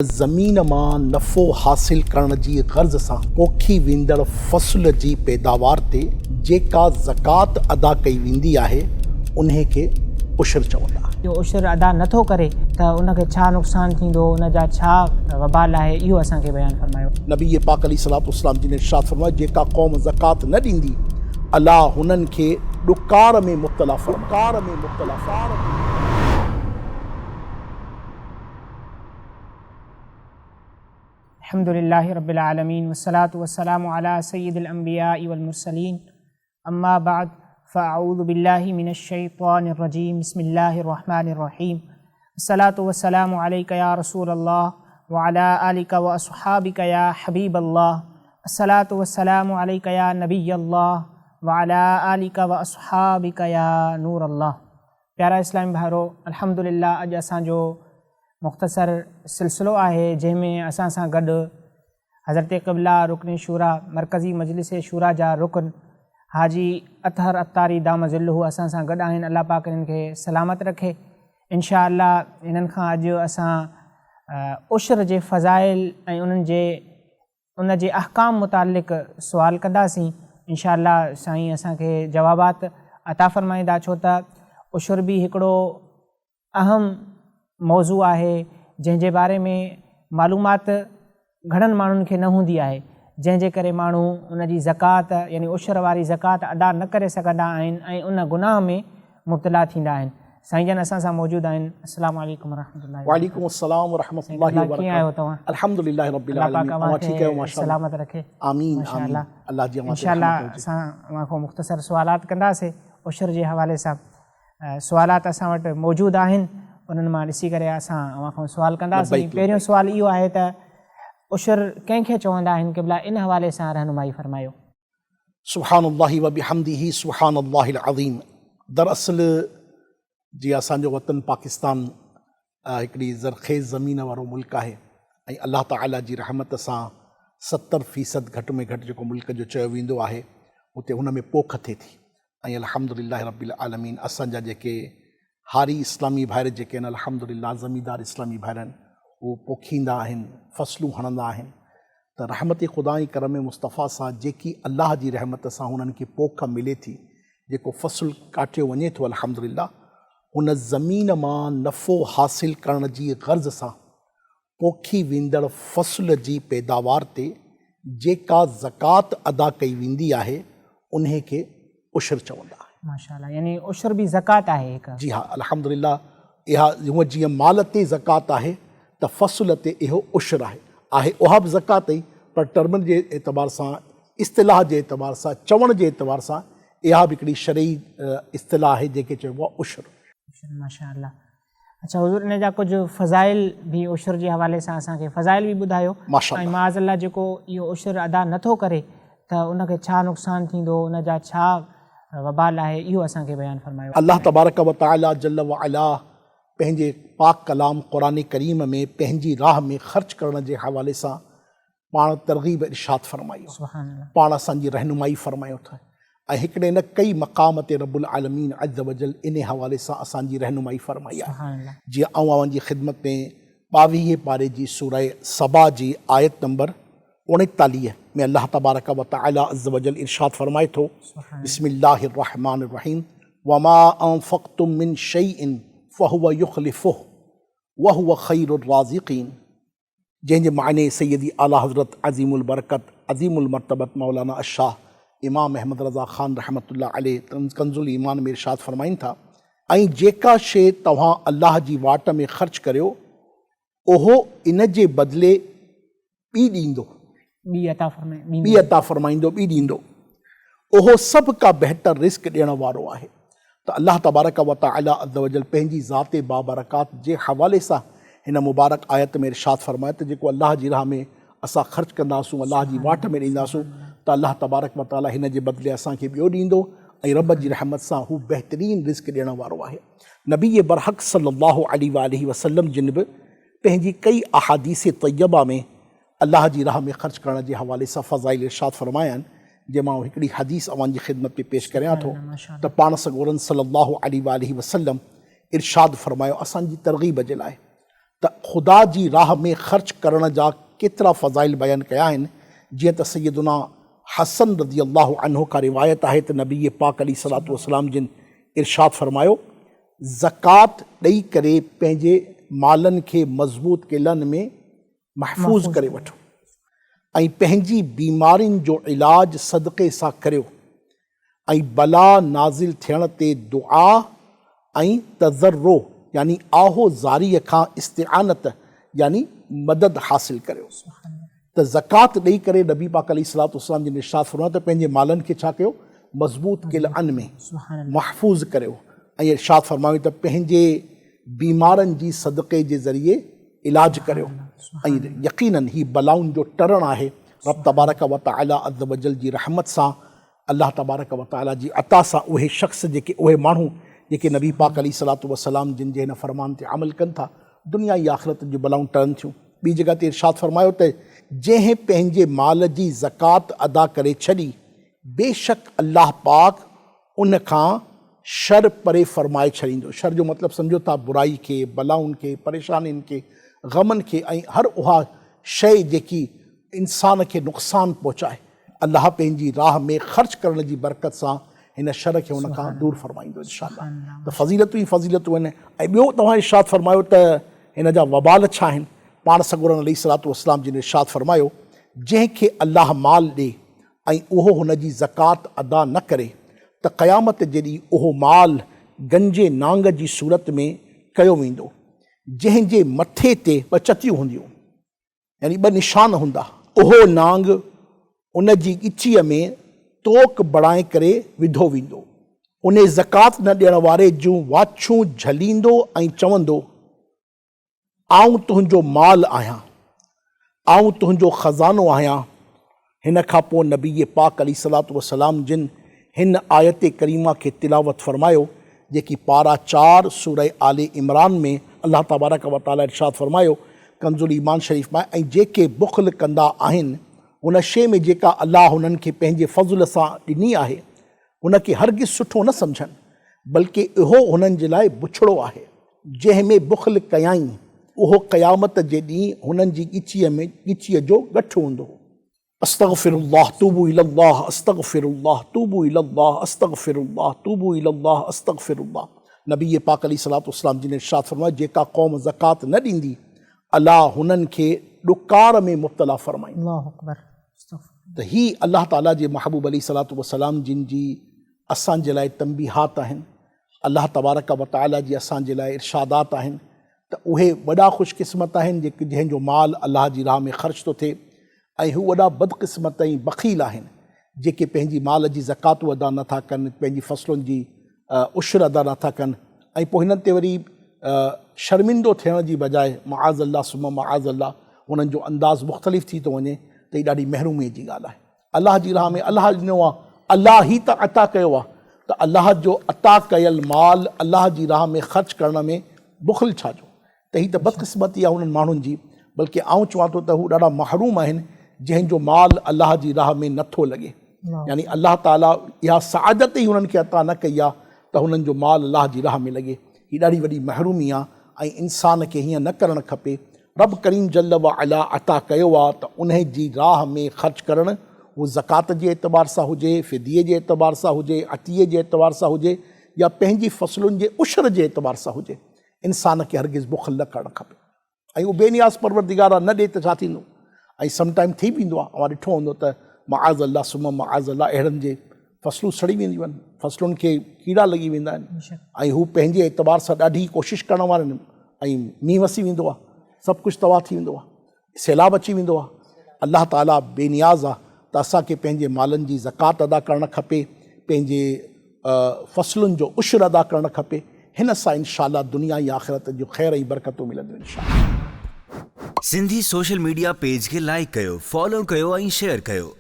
ज़मीन मां नफ़ो हासिल करण जी गर्ज़ सां पोखी वेंदड़ फ़सुल जी पैदावार ते जेका ज़कात अदा कई वेंदी आहे उन खे उशर चवंदा। जो उशर अदा नथो करे त उनखे छा नुक़सानु थींदो, उनजा छा वबाल आहे, इहो असांखे बयानु फरमायो। नबी पाक अलैहिस्सलाम जी ने इरशाद फरमायो, जेका क़ौम ज़कात न ॾींदी अलाह हुननि खे ॾुकार में मुब्तला फरमाए। अल्हम्दुलिल्लाहि रब्बिल आलमीन वस्सलातु वस्सलामु अला सय्यिदिल अंबियाइ वल मुरसलीन अम्मा बाद फ़अऊज़ु बिल्लाहि मिनश शैतानिर रजीम बिस्मिल्लाहिर रहमानिर रहीम अस्सलातु वस्सलामु अलैका या रसूलल्लाह व अला आलिका व अस्हाबिका या हबीबल्लाह अस्सलातु वस्सलामु अलैका या नबियल्लाह व अला आलिका व अस्हाबिका या नूरल्लाह। प्यारा इस्लामी भाइरो, अल्हम्दुलिल्लाह अॼु असांजो मुख़्तसर सिलसिलो आहे जंहिंमें असां सां गॾु हज़रत क़िबला रुकन शूरा मरकज़ी मजलिस शूरा जा रुकन हाजी अतहर अत्तारी दाम ज़िल्लुहु असां सां गॾु आहिनि। अल्लाह पाक इन्हनि खे सलामत रखे। इंशा अल्लाह इन्हनि खां अॼु असां उशर जे फ़ज़ाइल ऐं उन जे अहकाम मुतालिक़ सुवाल कंदासीं। इंशा अल्लाह साईं असांखे जवाबात अता फ़रमाईंदा, छो त उशर बि हिकिड़ो अहम मौज़ू आहे जंहिंजे बारे में मालूमात घणनि माण्हुनि खे न हूंदी आहे, जंहिंजे करे माण्हू उन जी ज़कात यानी उशर वारी ज़कात अदा न करे सघंदा आहिनि ऐं उन गुनाह में मुब्तला थींदा आहिनि। साईं जन असां सां मौजूदु आहिनि। अस्सलामु अलैकुम वरहमतुल्लाहि। वालेकुम अस्सलाम वरहमतुल्लाहि वबरकातुहू। कीअं आहियो तव्हां? अल्हम्दुलिल्लाहि रब्बिल आलमीन। अल्लाह ठीक है, माशाअल्लाह। सलामत रखे। आमीन माशाअल्लाह। आमीन। अल्लाह जी इंशाअल्लाह असां खां मुख़्तसर सुवालात कंदासीं उशर जे हवाले सां। सुवालात असां वटि मौजूदु आहिनि, उन्हनि मां ॾिसी करे असां अव्हां खां सुवाल कंदासीं। पहिरियों सुवाल इहो आहे त उशर कंहिंखे चवंदा आहिनि? क़िबला इन हवाले सां रहनुमाई फरमायो। सुब्हानल्लाहि व बिहम्दिही सुब्हानल्लाहिल अज़ीम। दरअसल जी असांजो वतन पाकिस्तान हिकिड़ी ज़रख़ेज़ ज़मीन वारो मुल्क आहे ऐं अल्लाह ताला जी रहमत सां 70% घटि में घटि जेको मुल्क जो चयो वेंदो आहे उते हुन में पोख थिए थी ऐं अल्हम्दुलिल्लाहि रब्बिल आलमीन असांजा जेके हारी इस्लामी भाइर जेके आहिनि, अल्हम्दुलिल्लाह ज़मीदार इस्लामी भाइर आहिनि, उहे पोखींदा आहिनि, फ़सलूं हणंदा आहिनि। त रहमत ख़ुदा जी करम मुस्तफ़ा सां जेकी अल्लाह जी रहमत सां हुननि खे पोख मिले थी, जेको फ़सुलु काटियो वञे थो, अल्हम्दुलिल्लाह हुन ज़मीन मां नफ़ो हासिल करण जी गर्ज़ सां पोखी वेंदड़ फ़सुल जी पैदावार ते जेका ज़कात अदा कई वेंदी आहे उन खे उशर चवंदा आहे। माशाअल्लाह, यानी उशर बि ज़कात आहे हिकु? जी हा, अल्हम्दुलिल्लाह। इहा हूअं जीअं माल ते ज़कात आहे त फ़सुल ते इहो उशर आहे उहा बि ज़कात ई, पर टर्मन जे एतबार सां, इस्तिलाह जे एतबार सां, चवण जे एतबार सां इहा बि हिकिड़ी शरई इस्तिलाह आहे जंहिंखे चइबो आहे उशर। माशाअल्लाह। अच्छा हुज़ूर, इन जा कुझु फ़ज़ाइल बि उशर जे हवाले सां असांखे फ़ज़ाइल बि ॿुधायो। ऐं माज़अल्लाह जेको इहो उशर अदा नथो करे त उनखे छा नुक़सानु थींदो, उनजा छा वबाल आहे, इहो असांखे बयानु फरमायो। अल्लाह तबारक व तआला जल्ल व अला पंहिंजे पाक कलाम क़ुरान करीम में पंहिंजी राह में ख़र्च करण जे हवाले सां पाण तरग़ीब इरशाद फरमायो, पाण असांजी रहनुमाई फरमायो था ऐं हिकिड़े न कई मक़ाम ते रब्बुल आलमीन अज़्ज़ व जल इन हवाले सां असांजी रहनुमाई फरमाई आहे। जीअं अव्हां जी ख़िदमत में 22 पारे जी सूरह सबा जी आयत नंबर 39 में अल्लाह तबारक व तआला अज़्ज़ व जल इरशाद फरमाए थो, बिस्मिल्लाहिर रहमानिर रहीम, वमा अनफ़क़्तुम मिन शैइन फ़हुव युख़्लिफ़ुहु व हुव ख़ैरुर राज़िक़ीन। जंहिंजे मायने सैयदी आला हज़रत अज़ीमुल बरकत अज़ीमुल मर्तबत मौलाना अशाह इमाम अहमद रज़ा ख़ान रहमतुल्लाह अलैह कंज़ुल ईमान में इरशाद फरमाइनि था, ऐं जेका शइ तव्हां अल्लाह जी वाट में ख़र्च करियो उहो इन जे बदिले ॿी ॾींदो, ॿी अता फ़रमाईंदो, ॿी ॾींदो। उहो सभ खां बहितर रिस्क ॾियण वारो आहे। त अल्लाह तबारक व तआला अज़्ज़ व जल पंहिंजी ज़ाते बाबरकात जे हवाले सां हिन मुबारक आयत में इरशाद फरमाए त जेको अल्लाह जी राह में असां ख़र्च कंदासूं, अल्लाह जी वाट में ॾींदासूं त अल्लाह तबारक व तआला हिन जे बदिले असांखे ॿियो ॾींदो ऐं रब जी रहमत सां हू बहितरीन रिस्क ॾियण वारो आहे। नबी बरहक़ सल्लल्लाहु अलैहि वसल्लम जिन बि पंहिंजी कई अहादीस तय्यबा में अल्लाह जी राह में ख़र्च करण जे हवाले सां फ़ज़ाइल इरशाद फरमाया आहिनि, जंहिं मां हिकिड़ी हदीस अव्हां जी ख़िदमत में पेश करियां थो त पाण सॻोरन सल्लल्लाहु अलैहि वसल्लम इरशाद फरमायो असांजी तरग़ीब जे लाइ त ख़ुदा जी राह में ख़र्च करण जा केतिरा फ़ज़ाइल बयानु कया आहिनि। जीअं त सैयदुना हसन रज़ी अल्लाह अन्हु खां रिवायत आहे त नबी पाक अलैहिस्सलातु वस्सलाम जिन इरशाद फ़रमायो, ज़कात ॾेई करे पंहिंजे मालनि खे मज़बूत क़िलनि में महफ़ूज़ करे वठो ऐं पंहिंजी बीमारियुनि जो इलाज सदक़े सां करियो ऐं बला नाज़िल थियण ते दुआ ऐं तज़र्रो यानी आहो ज़ारीअ खां इस्तिआनत यानी मदद हासिल करियो। त ज़कात ॾेई करे नबी पाक अलैहिस्सलातु वस्सलाम जिन इरशाद फ़रमायो त पंहिंजे मालनि खे छा कयो, मज़बूत क़िलनि में महफ़ूज़ करियो ऐं इरशाद फ़रमायो त पंहिंजे बीमारनि जी सदक़े जे ज़रिए इलाज करियो ऐं यकीनन ही बलाउनि जो टरण आहे। रब तबारक व तआला अज़्ज़ व जल जी रहमत सां, अल्लाह तबारक व तआला जी अता सां उहे शख़्स जेके उहे माण्हू जेके नबी पाक अलैहिस्सलातु वस्सलाम जिन जे हिन फ़रमान ते अमल कनि था, दुनिया या आख़िरत जूं बलाऊं टरनि थियूं। ॿी जॻह ते इरशाद फ़रमायो त जंहिं पंहिंजे माल जी ज़कात अदा करे छॾी, बेशक अल्लाह पाक उन खां शर परे फ़रमाए छॾींदो। शर जो मतिलबु सम्झो था बुराई खे, बलाउनि खे, परेशानियुनि खे, ग़मनि खे ऐं हर उहा शइ जेकी इंसान खे नुक़सानु पहुचाए, अल्लाह पंहिंजी राह में ख़र्च करण जी बरकत सां हिन शर खे हुन खां दूरि फ़रमाईंदो इंशाअल्लाह। त फ़ज़ीलतूं ई फ़ज़ीलतूं आहिनि। ऐं ॿियो तव्हां इरशाद फ़रमायो त हिन जा वबाल छा आहिनि। पाण सॻोरन अलैहिस्सलातु वस्सलाम जिन इरशाद फ़रमायो, जंहिंखे अल्लाह माल ॾे ऐं उहो हुन जी ज़कात अदा न करे त क़यामत जे ॾींहुं उहो माल गंजे नांग जी सूरत में कयो वेंदो, जंहिंजे मथे ते ॿ चतियूं हूंदियूं यानी ॿ निशान हूंदा। उहो नांग उन जी ॻिचीअ में तोक बणाए करे विधो वेंदो। उन ज़कात न ॾियण वारे जूं वाछूं झलींदो ऐं चवंदो, आऊं तुंहिंजो माल आहियां, आऊं तुंहिंजो ख़ज़ानो आहियां। हिन खां पोइ नबी पाक अलैहिस्सलातु वस्सलाम जिन हिन आयत करीमा खे तिलावत फ़रमायो, जेकी पारा 4 सूरह आले इमरान में अल्लाह तबारक व तआला इरशाद फ़रमायो कंज़ुल ईमान शरीफ़ में, ऐं जेके बुख़्ल कंदा आहिनि उन शइ में जेका अल्लाह हुननि खे पंहिंजे फ़ज़ुल सां ॾिनी आहे, उनखे हरगिज़ सुठो न सम्झनि, बल्कि इहो हुननि जे लाइ बुछड़ो आहे। जंहिंमें बुख़्ल कयाई उहो क़यामत जे ॾींहुं हुननि जी ॻिचीअ जो गठु हूंदो। अस्तग़फिरुल्लाह तूबू इलल्लाह, अस्तग़फिरुल्लाह तूबू इलल्लाह, अस्तग़फिरुल्लाह तूबू इलल्लाह, अस्तग़फिरुल्लाह। नबी पाक अलैहिस्सलातु वस्सलाम जिन इरशाद फ़रमायो, जेका क़ौम ज़कात न ॾींदी, अल्लाह हुननि खे ॾुकार में मुब्तला फ़रमाईंदो। अल्लाहु अकबर। त ही अल्लाह ताला जे महबूब अलैहिस्सलातु वस्सलाम जिन जी असांजे लाइ तंबीहात आहिनि, अल्लाह तबारक व तआला जी असांजे लाइ इरशादात आहिनि, त उहे वॾा ख़ुशकिस्मत आहिनि जंहिंजो माल अल्लाह जी राह में ख़र्च थो थिए, ऐं हू वॾा बदकिस्मत ऐं बख़ील आहिनि जेके पंहिंजी माल जी ज़कातूं अदा नथा कनि, पंहिंजी फ़सलुनि जी उशर अदा नथा कनि, ऐं पोइ हिननि ते वरी शर्मिंदो थियण जी बजाए मआज़ अल्लाह सुम्मा मआज़ अल्लाह हुननि जो अंदाज़ मुख़्तलिफ़ थी थो वञे, त हीअ ॾाढी महरूमीअ जी ॻाल्हि आहे। अल्लाह जी राह में अल्लाह ॾिनो आहे, अल्लाह ई त अता कयो आहे, त अल्लाह जो अता कयल माल अल्लाह जी राह में ख़र्च करण में बुख़ल छा जो, त हीअ त बदकिस्मती आहे हुननि माण्हुनि जी। बल्कि आउं चवां थो त हू ॾाढा महरूम आहिनि जंहिंजो माल अल्लाह जी राह में नथो लॻे, यानी अल्लाह ताला इहा सआदत ई हुननि खे अता न कई आहे त हुननि जो माल अल्लाह जी राह में लॻे। हीअ ॾाढी वॾी महरूमी आहे ऐं इंसान खे हीअं न करणु खपे। रब करीम जल्ल व अला अता कयो आहे त उन जी राह में ख़र्च करणु, उहो ज़कात जे एतबार सां हुजे, फ़िदीअ जे एतबार सां हुजे, अतीअ जे एतबार सां हुजे, या पंहिंजी फ़सलुनि जे उशर जे एतबार सां हुजे, इंसान खे हरगिज़ बुख़ल न करणु खपे। ऐं उहो बेनियाज़ परवरदिगार आहे, न ॾे त छा थींदो। ऐं समटाइम थी वेंदो आहे, अवां ॾिठो हूंदो त मआज़ अल्लाह सुम्मा मआज़ अल्लाह अहिड़नि जे फ़सलूं सड़ी वेंदियूं आहिनि, फ़सलुनि खे कीड़ा लॻी वेंदा आहिनि, ऐं हू पंहिंजे एतबार सां ॾाढी कोशिशि करण वारा आहिनि, ऐं मींहुं वसी वेंदो आहे, सभु कुझु तबाह थी वेंदो आहे, सैलाब अची वेंदो आहे। अल्लाह ताला बेनियाज़ आहे, त असांखे पंहिंजे मालनि जी ज़कात अदा करणु खपे, पंहिंजे फ़सलुनि जो उशर अदा करणु खपे। हिन सां इंशाअल्लाह दुनिया या आख़िरत जो ख़ैर ऐं बरकतूं मिलंदियूं इंशाअल्लाह। सिंधी सोशल मीडिया पेज खे लाइक कयो, फॉलो कयो ऐं शेयर कयो।